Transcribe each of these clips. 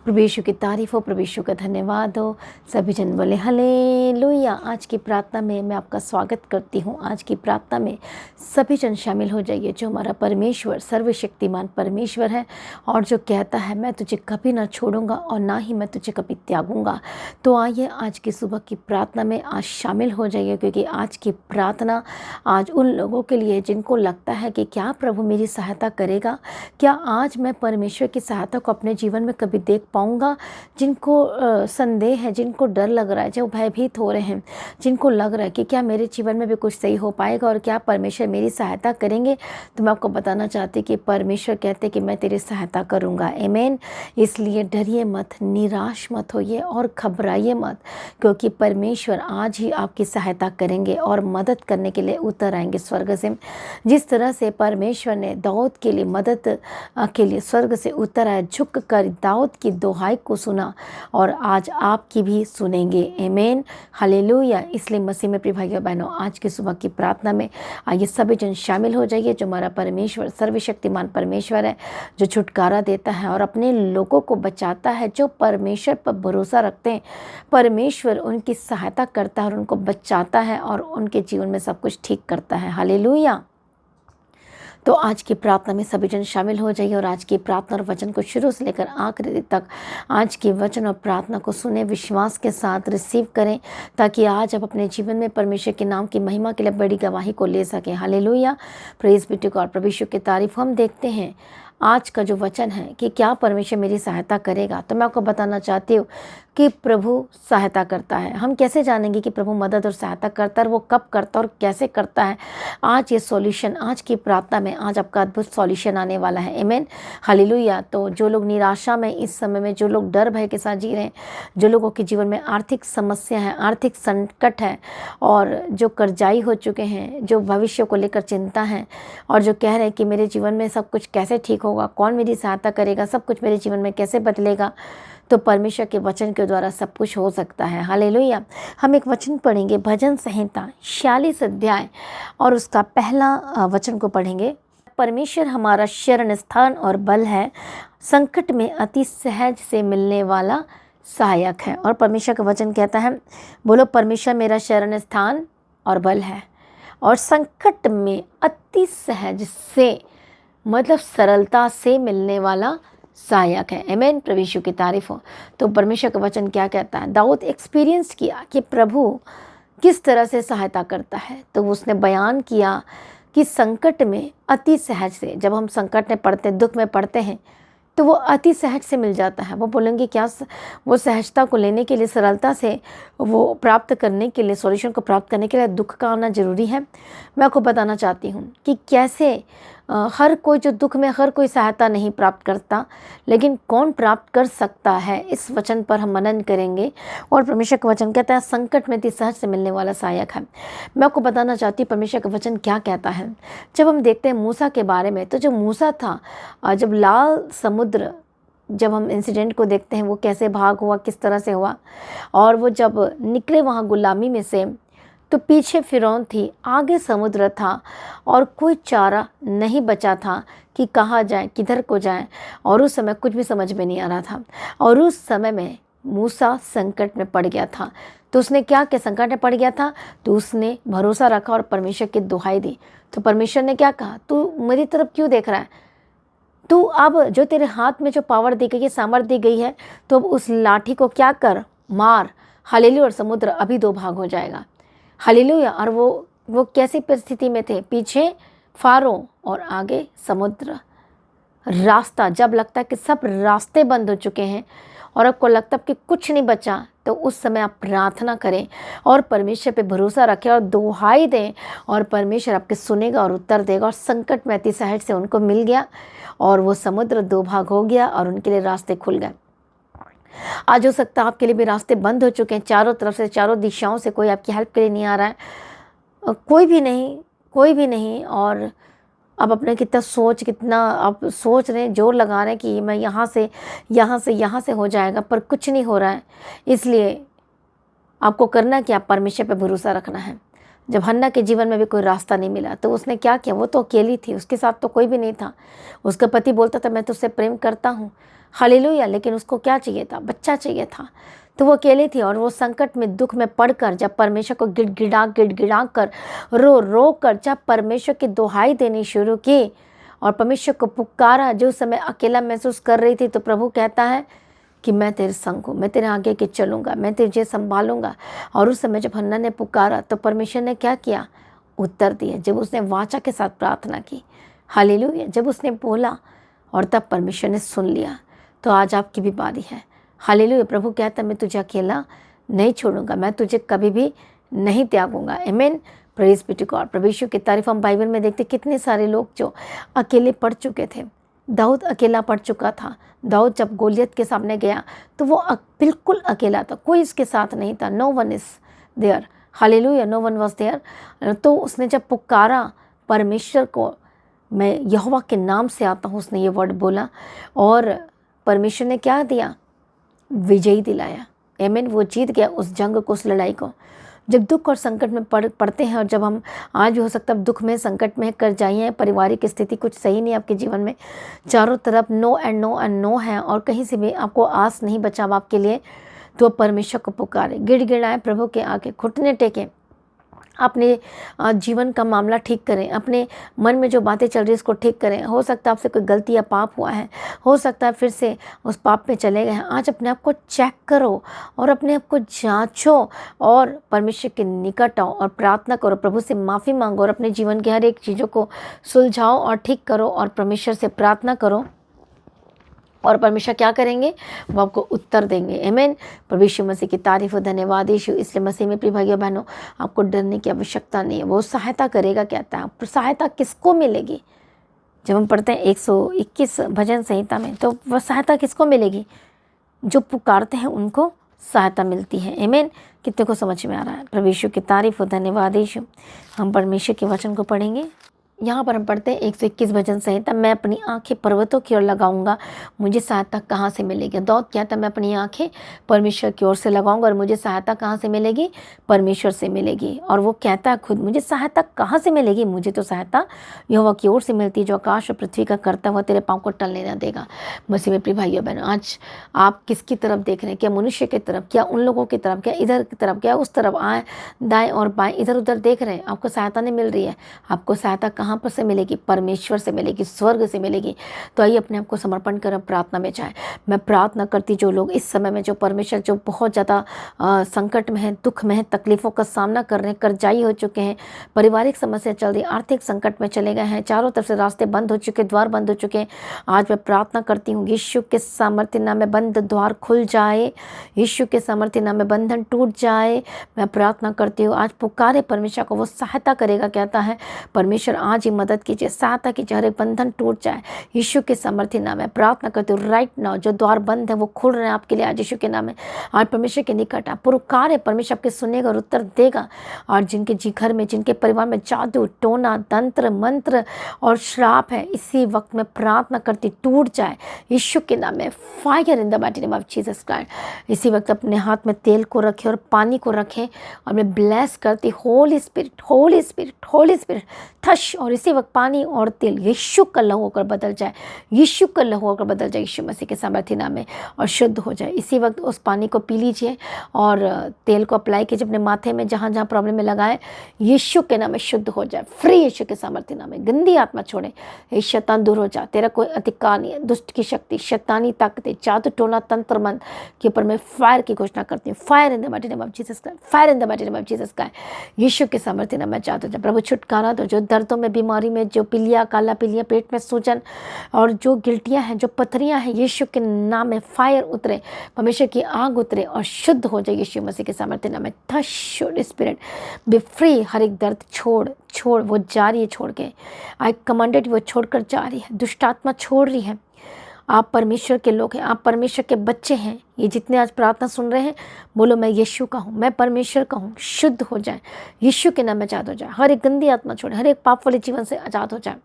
प्रभु यीशु की तारीफ़ हो, प्रभु यीशु का धन्यवाद हो। सभी जन बोले हालेलुया। आज की प्रार्थना में मैं आपका स्वागत करती हूँ। आज की प्रार्थना में सभी जन शामिल हो जाइए। जो हमारा परमेश्वर सर्वशक्तिमान परमेश्वर है और जो कहता है मैं तुझे कभी ना छोड़ूंगा और ना ही मैं तुझे कभी त्यागूंगा। तो आइए आज की सुबह की प्रार्थना में आज शामिल हो जाइए, क्योंकि आज की प्रार्थना आज उन लोगों के लिए जिनको लगता है कि क्या प्रभु मेरी सहायता करेगा, क्या आज मैं परमेश्वर की सहायता को अपने जीवन में कभी देख पाऊंगा। जिनको संदेह है, जिनको डर लग रहा है, जो भयभीत हो रहे हैं, जिनको लग रहा है कि क्या मेरे जीवन में भी कुछ सही हो पाएगा और क्या परमेश्वर मेरी सहायता करेंगे, तो मैं आपको बताना चाहती कि परमेश्वर कहते कि मैं तेरी सहायता करूंगा। आमीन। इसलिए डरिए मत, निराश मत होइए और घबराइए मत, क्योंकि परमेश्वर आज ही आपकी सहायता करेंगे और मदद करने के लिए उतर आएंगे स्वर्ग से। जिस तरह से परमेश्वर ने दाऊद के लिए मदद के लिए स्वर्ग से उतर आया, झुक कर दाऊद की दोहाई को सुना और आज आपकी भी सुनेंगे। आमीन, हालेलुया। इसलिए मसीह में प्रिय भाइयों बहनों, आज की सुबह की प्रार्थना में आइए सभी जन शामिल हो जाइए। जो हमारा परमेश्वर सर्वशक्तिमान परमेश्वर है, जो छुटकारा देता है और अपने लोगों को बचाता है, जो परमेश्वर पर भरोसा रखते हैं, परमेश्वर उनकी सहायता करता है और उनको बचाता है और उनके जीवन में सब कुछ ठीक करता है। हालेलुया। तो आज की प्रार्थना में सभी जन शामिल हो जाइए और आज की प्रार्थना और वचन को शुरू से लेकर आखिरी तक आज की वचन और प्रार्थना को सुने, विश्वास के साथ रिसीव करें, ताकि आज आप अपने जीवन में परमेश्वर के नाम की महिमा के लिए बड़ी गवाही को ले सकें। Hallelujah, praise be to God. प्रभु यीशु की तारीफ। हम देखते हैं आज का जो वचन है कि क्या परमेश्वर मेरी सहायता करेगा। तो मैं आपको बताना चाहती हूँ कि प्रभु सहायता करता है। हम कैसे जानेंगे कि प्रभु मदद और सहायता करता है, और वो कब करता है और कैसे करता है। आज ये सॉल्यूशन, आज की प्रार्थना में आज आपका अद्भुत सॉल्यूशन आने वाला है। आमीन, हालेलुया। तो जो लोग निराशा में इस समय में, जो लोग डर भय के साथ जी रहे हैं, जो लोगों के जीवन में आर्थिक समस्या है, आर्थिक संकट है, और जो कर्जाई हो चुके हैं, जो भविष्य को लेकर चिंता है और जो कह रहे हैं कि मेरे जीवन में सब कुछ कैसे ठीक होगा, कौन मेरी सहायता करेगा, सब कुछ मेरे जीवन में कैसे बदलेगा, तो परमेश्वर के वचन के द्वारा सब कुछ हो सकता है। हालेलुया। हम एक वचन पढ़ेंगे, भजन संहिता 46 अध्याय और उसका पहला वचन को पढ़ेंगे। परमेश्वर हमारा शरण स्थान और बल है, संकट में अति सहज से मिलने वाला सहायक है। और परमेश्वर का वचन कहता है, बोलो, परमेश्वर मेरा शरण स्थान और बल है और संकट में अति सहज से, मतलब सरलता से मिलने वाला सहायक है। आमीन, प्रभु यीशु की तारीफ हो। तो परमेश्वर का वचन क्या कहता है, दाऊद एक्सपीरियंस किया कि प्रभु किस तरह से सहायता करता है। तो उसने बयान किया कि संकट में अति सहज से, जब हम संकट में पड़ते हैं, दुख में पड़ते हैं, तो वो अति सहज से मिल जाता है। वो बोलेंगे क्या, वो सहजता को लेने के लिए, सरलता से वो प्राप्त करने के लिए, सॉल्यूशन को प्राप्त करने के लिए दुख का आना जरूरी है। मैं आपको बताना चाहती हूँ कि कैसे हर कोई जो दुख में, हर कोई सहायता नहीं प्राप्त करता, लेकिन कौन प्राप्त कर सकता है, इस वचन पर हम मनन करेंगे। और परमेश्वर का वचन कहता है संकट में अति सहज से मिलने वाला सहायक है। मैं आपको बताना चाहती हूँ परमेश्वर का वचन क्या कहता है। जब हम देखते हैं मूसा के बारे में, तो जो मूसा था, जब लाल समुद्र, जब हम इंसिडेंट को देखते हैं वो कैसे भाग हुआ, किस तरह से हुआ, और वो जब निकले वहाँ गुलामी में से, तो पीछे फिरौन थी, आगे समुद्र था और कोई चारा नहीं बचा था कि कहाँ जाए, किधर को जाए, और उस समय कुछ भी समझ में नहीं आ रहा था। और उस समय में मूसा संकट में पड़ गया था। तो उसने क्या किया, संकट में पड़ गया था तो उसने भरोसा रखा और परमेश्वर की दुहाई दी। तो परमेश्वर ने क्या कहा, तू मेरी तरफ क्यों देख रहा है, तू अब जो तेरे हाथ में जो पावर दी गई है, सामर्थ दी गई है, तो अब उस लाठी को क्या कर, मार। हालेलुया। और समुद्र अभी दो भाग हो जाएगा। हालेलुया। और वो कैसी परिस्थिति में थे, पीछे फारो और आगे समुद्र। रास्ता, जब लगता है कि सब रास्ते बंद हो चुके हैं और आपको लगता है कि कुछ नहीं बचा, तो उस समय आप प्रार्थना करें और परमेश्वर पे भरोसा रखें और दुहाई दें, और परमेश्वर आपके सुनेगा और उत्तर देगा। और संकट में अति सहज से उनको मिल गया और वो समुद्र दो भाग हो गया और उनके लिए रास्ते खुल गए। आज हो सकता है आपके लिए भी रास्ते बंद हो चुके हैं, चारों तरफ से, चारों दिशाओं से कोई आपकी हेल्प के लिए नहीं आ रहा है, कोई भी नहीं। और अब अपने कितना आप सोच रहे हैं, जोर लगा रहे हैं कि मैं यहाँ से हो जाएगा, पर कुछ नहीं हो रहा है। इसलिए आपको करना क्या, परमेश्वर पे भरोसा रखना है। जब हन्ना के जीवन में भी कोई रास्ता नहीं मिला, तो उसने क्या किया, वो तो अकेली थी, उसके साथ तो कोई भी नहीं था। उसका पति बोलता था मैं तुझसे प्रेम करता हूँ, हालेलुया। लेकिन उसको क्या चाहिए था? बच्चा चाहिए था। तो वो अकेली थी और वो संकट में, दुख में पड़कर जब परमेश्वर को गिड़गिड़ा कर, रो रो कर जब परमेश्वर की दुहाई देनी शुरू की और परमेश्वर को पुकारा, जो उस समय अकेला महसूस कर रही थी, तो प्रभु कहता है कि मैं तेरे संग हूँ, मैं तेरे आगे के चलूँगा, मैं तुझे संभालूंगा। और उस समय जब हन्ना ने पुकारा तो परमेश्वर ने क्या किया? उत्तर दिया। जब उसने वाचा के साथ प्रार्थना की, हालेलुया, जब उसने बोला और तब परमेश्वर ने सुन लिया। तो आज आपकी भी बारी है। हालेलुया। प्रभु कहता है मैं तुझे अकेला नहीं छोड़ूंगा, मैं तुझे कभी भी नहीं त्यागूंगा। आमीन। Praise be to God. प्रभु यीशु की तारीफ। हम बाइबल में देखते कितने सारे लोग जो अकेले पड़ चुके थे। दाऊद अकेला पड़ चुका था। दाऊद जब गोलियत के सामने गया तो वो बिल्कुल अकेला था, कोई इसके साथ नहीं था। No one is there. Hallelujah, no one was there. तो उसने जब पुकारा परमेश्वर को, मैं यहोवा के नाम से आता हूँ, उसने ये वर्ड बोला और परमेश्वर ने क्या दिया? विजयी दिलाया। आमीन। वो जीत गया उस जंग को, उस लड़ाई को। जब दुख और संकट में पड़ते हैं और जब हम आज भी हो सकता है दुख में, संकट में, कर्जाई हैं, पारिवारिक स्थिति कुछ सही नहीं आपके जीवन में, चारों तरफ no end no end no है और कहीं से भी आपको आस नहीं बचा आपके लिए, तो परमेश्वर को पुकारे, गिड़गिड़ाएं, प्रभु के आगे घुटने टेकें, अपने जीवन का मामला ठीक करें, अपने मन में जो बातें चल रही है उसको ठीक करें। हो सकता है आपसे कोई गलती या पाप हुआ है, हो सकता है फिर से उस पाप में चले गए हैं। आज अपने आप को चेक करो और अपने आप को जांचो और परमेश्वर के निकट आओ और प्रार्थना करो, प्रभु से माफ़ी मांगो और अपने जीवन की हर एक चीज़ों को सुलझाओ और ठीक करो और परमेश्वर से प्रार्थना करो और परमेश्वर क्या करेंगे? वो आपको उत्तर देंगे। आमीन। प्रभु यीशु मसीह की तारीफ और धन्यवाद यीशु। इसलिए मसीह में प्रिय भाइयों बहनों, आपको डरने की आवश्यकता नहीं है। वो सहायता करेगा। कहता है सहायता किसको मिलेगी? जब हम पढ़ते हैं 121 भजन संहिता में, तो वह सहायता किसको मिलेगी? जो पुकारते हैं उनको सहायता मिलती है। आमीन। कितने को समझ में आ रहा है? प्रभु यीशु की तारीफ और धन्यवाद यीशु। हम परमेश्वर के वचन को पढ़ेंगे। यहाँ पर हम पढ़ते हैं 121 भजन संहिता। मैं अपनी आंखें पर्वतों की ओर लगाऊंगा, मुझे सहायता कहाँ से मिलेगी? दाऊद कहता मैं अपनी आंखें परमेश्वर की ओर से लगाऊंगा और मुझे सहायता कहाँ से मिलेगी? परमेश्वर से मिलेगी। और वो कहता है खुद, मुझे सहायता कहाँ से मिलेगी? मुझे तो सहायता यहोवा की ओर से मिलती है, जो आकाश और पृथ्वी का करता हुआ तेरे पाँव को टलने न देगा। मसीह में प्रिय भाइयों बहनों, आज आप किसकी तरफ देख रहे हैं? क्या मनुष्य की तरफ, क्या उन लोगों की तरफ, क्या इधर की तरफ, क्या उस तरफ, आए दाएँ और बाएँ, इधर उधर देख रहे हैं? आपको सहायता नहीं मिल रही है। आपको सहायता कहाँ पर से मिलेगी? परमेश्वर से मिलेगी, स्वर्ग से मिलेगी। तो आइए अपने आप को समर्पण करें, प्रार्थना में जाए। मैं प्रार्थना करती, जो लोग इस समय में, जो परमेश्वर जो बहुत ज़्यादा संकट में है, दुख में है, तकलीफ़ों का सामना कर रहे हैं, कर्जाई हो चुके हैं, पारिवारिक समस्या चल रही, आर्थिक संकट में चले गए हैं, चारों तरफ से रास्ते बंद हो चुके, द्वार बंद हो चुके हैं, आज मैं प्रार्थना करती हूँ यीशु के सामर्थ्य नाम में बंद द्वार खुल जाए, यीशु के सामर्थ्य नाम में बंधन टूट जाए। मैं प्रार्थना करती हूँ, आज पुकारे परमेश्वर को, वो सहायता करेगा। कहता है परमेश्वर आज ही मदद कीजिए, सहायता कीजिए, हर एक बंधन टूट जाए यीशु के सामर्थ्य नाम में। प्रार्थना करती हूँ राइट नाउ, जो द्वार बंद है वो खुल रहे हैं आपके लिए आज यीशु के नाम में। आज परमेश्वर के निकट आप पुकार है, परमेश्वर आपके सुनेगा और उत्तर देगा। और जिनके घर में, जिनके परिवार में जादू टोना तंत्र मंत्र और श्राप है, इसी वक्त में प्रार्थना करती टूट जाए यीशु के नाम में। Fire in the mighty name of Jesus Christ. इसी वक्त अपने हाथ में तेल को रखे और पानी को रखे और मैं ब्लेस करती, holy spirit, holy spirit, holy spirit ठश। और इसी वक्त पानी और तेल यीशु का लहू होकर बदल जाए, यीशु का लहू होकर बदल जाए यीशु मसीह के सामर्थ्य नाम में, और शुद्ध हो जाए। इसी वक्त उस पानी को पी लीजिए और तेल को अप्लाई कीजिए अपने माथे में, जहाँ जहाँ प्रॉब्लम में लगाए, यीशु के नाम में शुद्ध हो जाए, फ्री यीशु के सामर्थ्य नाम में। गंदी आत्मा छोड़े, ये शैतान दूर हो जा, तेरा कोई अधिकार नहीं है। दुष्ट की शक्ति, शैतानी ताकतें, जादू टोना तंत्र मंत्र के ऊपर मैं फायर की घोषणा करती हूँ। Fire in the mighty name of Jesus Christ, fire in the mighty name of Jesus Christ. Yeshu के सामर्थ्य नाम में जादू जा, प्रभु छुटकारा दो। जो दर्दों में, बीमारी में, जो पीलिया, काला पीलिया, पेट में सूजन और जो गिल्टियाँ हैं, जो पथरियाँ हैं, यीशु के नाम में फायर उतरे, परमेश्वर की आग उतरे और शुद्ध हो जाए यीशु मसीह के सामर्थ्य नाम में। Touch spirit be free. हर एक दर्द छोड़, वो जा रही है छोड़ के। आई कमांडेड, वो छोड़कर जा रही है, दुष्ट आत्मा छोड़ रही है। आप परमेश्वर के लोग हैं, आप परमेश्वर के बच्चे हैं। ये जितने आज प्रार्थना सुन रहे हैं, बोलो मैं यीशु का हूँ, मैं परमेश्वर का हूँ। शुद्ध हो जाए, यीशु के नाम में आज़ाद हो जाए, हर एक गंदी आत्मा छोड़े, हर एक पाप वाले जीवन से आज़ाद हो जाए।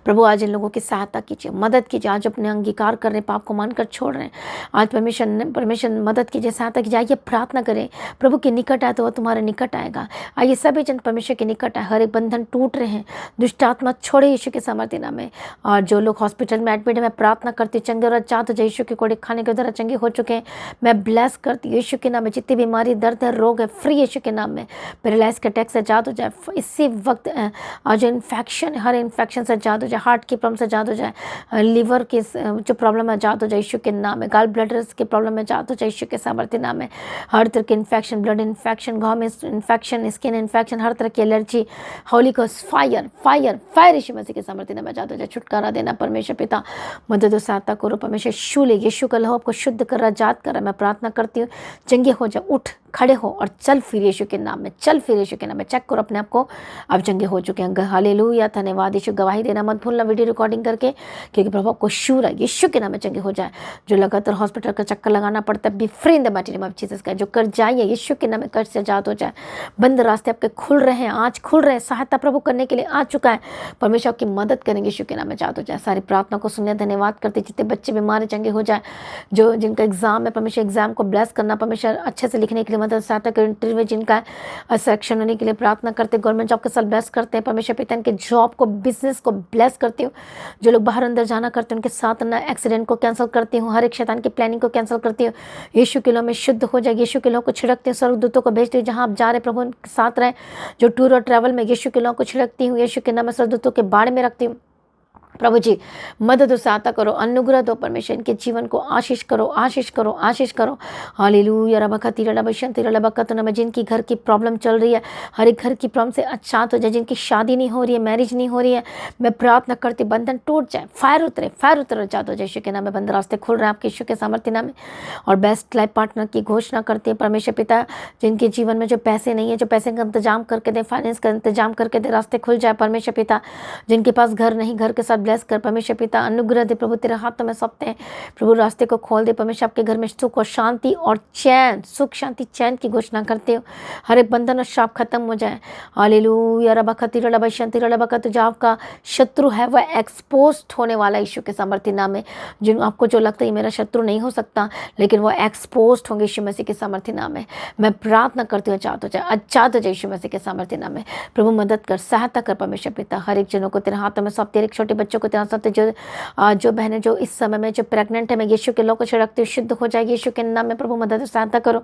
प्रभु आज इन लोगों की सहायता कीजिए, मदद कीजिए। आज अपने अंगीकार कर रहे हैं, पाप को मानकर छोड़ रहे हैं, आज परमेश्वर मदद कीजिए, सहायता कीजिए। आइए प्रार्थना करें, प्रभु के निकट आए तो वह तुम्हारे निकट आएगा। आइए सभी जन परमेश्वर के निकट आए। हर एक बंधन टूट रहे हैं, दुष्ट आत्मा छोड़े यीशु के सामर्थ्य नाम में। और जो लोग हॉस्पिटल में एडमिट है, मैं प्रार्थना करती हूँ चंगे और अच्छा तो यीशु के कोड़े खाने के द्वारा चंगे हो चुके हैं। मैं ब्लेस करती हूँ यीशु के नाम में। जितनी बीमारी, दर्द है, रोग है, फ्री यीशु के नाम में। पैरालाइज के अटैक से आजाद हो जाए इसी वक्त। जो इन्फेक्शन, हर इन्फेक्शन से आजाद हो जाए, हार्ट की प्रॉब्लम से आजाद हो जाए, लिवर की जो प्रॉब्लम है आजाद हो जाए यीशु के नाम में। गाल ब्लडर्स की प्रॉब्लम में आजाद हो जाए यीशु के सामर्थ्य नाम में। हर तरह के इन्फेक्शन, ब्लड इन्फेक्शन, घाव में इन्फेक्शन, स्किन इन्फेक्शन, हर तरह की allergy, holy ghost fire fire fire Yeshu मसीह के सामर्थ्य नाम में आजाद हो जाए। छुटकारा देना परमेश्वर पिता, मदद और सहायता करो परमेश्वर। छू ले यीशु का लहू आपको शुद्ध कर रहा, आजाद कर रहा। मैं प्रार्थना करती हूँ चंगे हो जाओ, उठ खड़े हो और चल फिर यीशु के नाम में, चल फिर यीशु के नाम में। चेक करो अपने आप को, आप चंगे हो चुके हैं। हालेलुया, धन्यवाद यीशु। गवाही देना मत भूलना वीडियो रिकॉर्डिंग करके, क्योंकि प्रभु को शूर है यीशु के नाम में चंगे हो जाए। जो लगातार हॉस्पिटल का चक्कर लगाना पड़ता है, B free in the mighty name of Jesus का। जो कर जाइए यीशु के नाम में, कर्ज से आजाद हो जाए। बंद रास्ते आपके खुल रहे हैं, आज खुल रहे हैं। सहायता प्रभु करने के लिए आ चुका है। परमेश्वर आपकी मदद करेंगे यीशु के नाम में, आजाद हो जाए। सारी प्रार्थना को सुनने धन्यवाद करते। जितने बच्चे बीमार चंगे हो जाए, जो जिनका एग्जाम है परमेश्वर एग्जाम को ब्लेस करना, परमेश्वर अच्छे से लिखने के लिए मदद सहायता करें। इंटरव्यू जिनका सिलेक्शन होने के लिए प्रार्थना करते, गवर्नमेंट जॉब के साथ ब्लेस करते हैं परमेश्वर पिता। इनके जॉब को, बिजनेस को ब्लेस करती हूँ। जो लोग बाहर अंदर जाना करते हैं उनके साथ ना एक्सीडेंट को कैंसिल करती हूँ, हर एक शैतान की प्लानिंग को कैंसिल करती हूँ। यीशु के नाम में शुद्ध हो जाए। यीशु के नाम को छिड़कते हैं, स्वर्गदूतों को भेजती हूँ जहाँ आप जा रहे प्रभु उनके साथ रहे। जो टूर और ट्रैवल में यीशु के नाम को छिड़कती हूँ, यीशु के नाम में स्वर्गदूतों के बाड़े में रखती हूँ। प्रभु जी मदद और सहायता करो, अनुग्रह दो परमेश्वर। इनके जीवन को आशीष करो, आशीष करो, आशीष करो। हालेलुया रबका तीरा बशन तीरा लबका। तो न जिनकी घर की प्रॉब्लम चल रही है, हर एक घर की प्रॉब्लम से अच्छा हो जाए। जिनकी शादी नहीं हो रही है, मैरिज नहीं हो रही है, मैं प्रार्थना करती बंधन टूट जाए, फायर उतरे, फायर उतर जाता हो जाए यीशु के नाम में। बंद रास्ते खुल रहे हैं आपके यीशु के सामर्थ्य नाम में। और बेस्ट लाइफ पार्टनर की घोषणा करती है परमेश्वर पिता। जिनके जीवन में जो पैसे नहीं है, जो पैसे का इंतजाम करके दे, फाइनेंस का इंतजाम करके दे, रास्ते खुल जाए परमेश्वर पिता। जिनके पास घर नहीं, घर के साथ ब्लेस कर परमेश्वर पिता। अनुग्रह दे प्रभु, तेरे हाथों में सौंपते हैं प्रभु। रास्ते को खोल दे परमेश्वर। आपके घर में सुख और शांति और चैन, सुख शांति चैन की घोषणा करते हो। हर एक बंधन और शाप खत्म हो जाए। हालेलुया रबका तीरा लबशन तीरा लबका। तो जो आपका शत्रु है वह एक्सपोज होने वाला यीशु के सामर्थ्य नाम में। जिन आपको जो लगता है मेरा शत्रु नहीं हो सकता, लेकिन वह एक्सपोज होंगे यीशु मसीह के सामर्थ्य नाम में। मैं प्रार्थना करती हूँ आजाद हो जाए, आजाद हो जाए यीशु मसीह के सामर्थ्य नाम में। प्रभु मदद कर, सहायता कर परमेश्वर पिता। हर एक जनों को तेरे हाथों में सौंपते, एक छोटे बच्चों को तेरे सौंपते। जो बहनें जो इस समय में जो प्रेग्नेंट है, मैं यीशु के लहू को छिड़कती हूँ, शुद्ध हो जाए यीशु के नाम में। प्रभु मदद सहायता करो।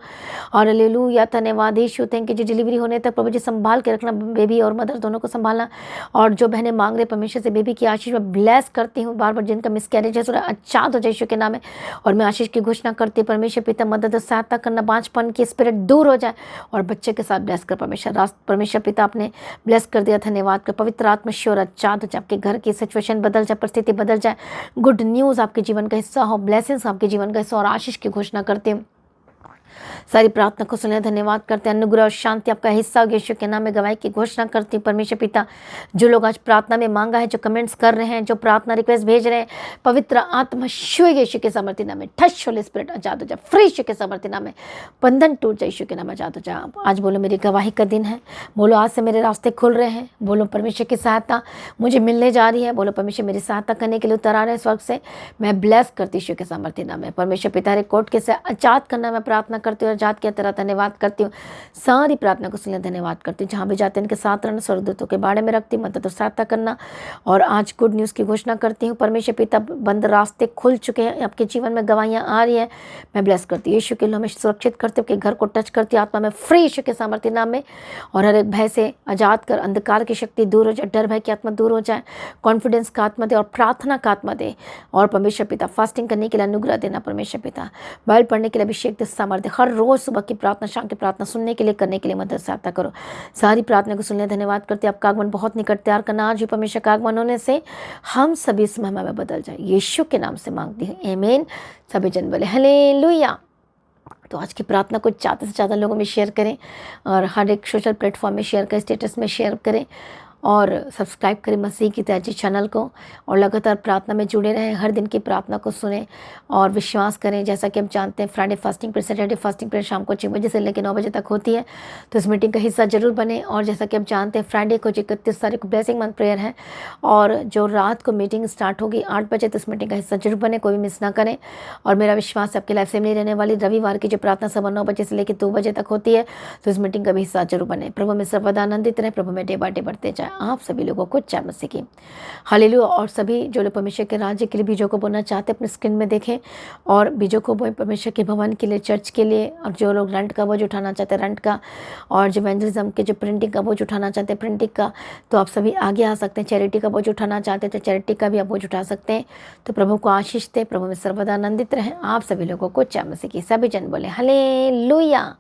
और हालेलुया धन्यवाद यीशु। Thank you. जो डिलीवरी होने तक प्रभु जी संभाल के रखना, बेबी और मदर दोनों को संभालना। और जो बहनें मांग रहे परमेश्वर से बेबी की आशीष में ब्लेस करती हूँ। बार बार जिनका मिसकैरेज है आजाद हो जाए यीशु के नाम में। और मैं आशीष की घोषणा करती हूँ परमेश्वर पिता, मदद सहायता करना, बांझपन की स्पिरिट दूर हो जाए और बच्चे के साथ ब्लेस कर परमेश्वर। परमेश्वर पिता आपने ब्लेस कर दिया, धन्यवाद कर। पवित्र आत्मा श्योर आजाद हो जाए। आपके घर की सिचुएशन बदल जाए, परिस्थिति बदल जाए। गुड न्यूज़ आपके जीवन का हिस्सा हो, ब्लेसिंग्स आपके जीवन का हिस्सा और आशीष की घोषणा करते हैं। सारी प्रार्थना को सुने धन्यवाद करते हैं। अनुग्रह और शांति आपका हिस्सा हो यीशु के नाम में। गवाही की घोषणा करती हूँ परमेश्वर पिता। जो लोग आज प्रार्थना में मांगा है, जो कमेंट्स कर रहे हैं, जो प्रार्थना रिक्वेस्ट भेज रहे हैं, पवित्र आत्मा शिव यीशु के सामर्थ्य नाम में। ठश होली स्पिरिट आजाद हो जाए, फ्री यीशु के सामर्थ्य नाम में। बंधन टूट जाए यीशु के नाम, आजाद हो जाए। आज बोलो मेरी गवाही का दिन है। बोलो आज से मेरे रास्ते खुल रहे हैं। बोलो परमेश्वर की सहायता मुझे मिलने जा रही है। बोलो परमेश्वर मेरी सहायता करने के लिए उतर आ रहे हैं स्वर्ग से। मैं ब्लेस करती यीशु के सामर्थ्य नाम में। परमेश्वर पिता रे कोर्ट के से आजाद करना मैं प्रार्थना करती हूँ, आजाद किया तेरा धन्यवाद करती हूँ। सारी प्रार्थना को सुनने धन्यवाद करती हूँ। जहाँ भी जाते हैं इनके साथ रहना, स्वर्गदूतों के बारे में रखती हूँ, मदद और सहायता करना। और आज गुड न्यूज़ की घोषणा करती हूँ परमेश्वर पिता। बंद रास्ते खुल चुके हैं आपके जीवन में, गवाहियाँ आ रही है। मैं ब्लेस करती हूँ यीशु के नाम में। सुरक्षित करती हूँ, घर को टच करती हूँ आत्मा में, फ्री यीशु के सामर्थ्य नाम में। और हर एक भय से आजाद कर, अंधकार की शक्ति दूर हो जाए, डर भय की आत्मा दूर हो जाए, कॉन्फिडेंस का आत्मा दे और प्रार्थना का आत्मा दे। और परमेश्वर पिता फास्टिंग करने के लिए अनुग्रह देना परमेश्वर पिता। बाइबल पढ़ने के लिए अभिषेक दे, सामर्थ्य। हर रोज सुबह की प्रार्थना, शाम की प्रार्थना सुनने के लिए, करने के लिए मदद सहायता करो। सारी प्रार्थना को सुनने धन्यवाद करते। आपका आगमन बहुत निकट तैयार करना। आज भी परमेश्वर का आगमन होने से हम सभी इस महिमा में बदल जाए, यीशु के नाम से मांगती हूँ, आमीन। सभी जन बोले हालेलुया। तो आज की प्रार्थना को ज़्यादा से ज़्यादा लोगों में शेयर करें और हर एक सोशल प्लेटफॉर्म में शेयर करें, स्टेटस में शेयर करें। और सब्सक्राइब करें मसीह की ताजी चैनल को और लगातार प्रार्थना में जुड़े रहें। हर दिन की प्रार्थना को सुने और विश्वास करें। जैसा कि हम जानते हैं Friday fasting prayer, Saturday fasting prayer शाम को 6 बजे से लेकर 9 बजे तक होती है, तो इस मीटिंग का हिस्सा जरूर बने। और जैसा कि हम जानते हैं फ्राइडे को 31 तारीख को ब्लेसिंग मंथ प्रेयर है और जो रात को मीटिंग स्टार्ट होगी 8 बजे, तो इस मीटिंग का हिस्सा जरूर बने, कोई भी मिस ना करें। और मेरा विश्वास है आपकी लाइफ से नहीं रहने वाली। रविवार की जो प्रार्थना सवा 9 बजे से लेकर 2 बजे तक होती है, तो इस मीटिंग का भी हिस्सा जरूर बने। प्रभु में सर्वदा आनंदित रहे, प्रभु में डे बाय डे बढ़ते जाए। आप सभी लोगों को जय मसीह की हालेलुया। और सभी जो लोग परमेश्वर के राज्य के लिए बीजों को बोना चाहते हैं अपने स्क्रीन में देखें और बीजों को बोएं परमेश्वर के भवन के लिए, चर्च के लिए। और जो लोग रेंट का बोझ उठाना चाहते हैं रेंट का, और जो इवेंजलिज्म के जो प्रिंटिंग का बोझ उठाना चाहते हैं प्रिंटिंग का, तो आप सभी आगे आ सकते हैं। चैरिटी का बोझ उठाना चाहते हैं तो चैरिटी का भी आप बोझ उठा सकते हैं। तो प्रभु को आशीष दे, प्रभु में सर्वदा आनंदित रहें। आप सभी लोगों को जय मसीह की। सभी जन बोले हालेलुया।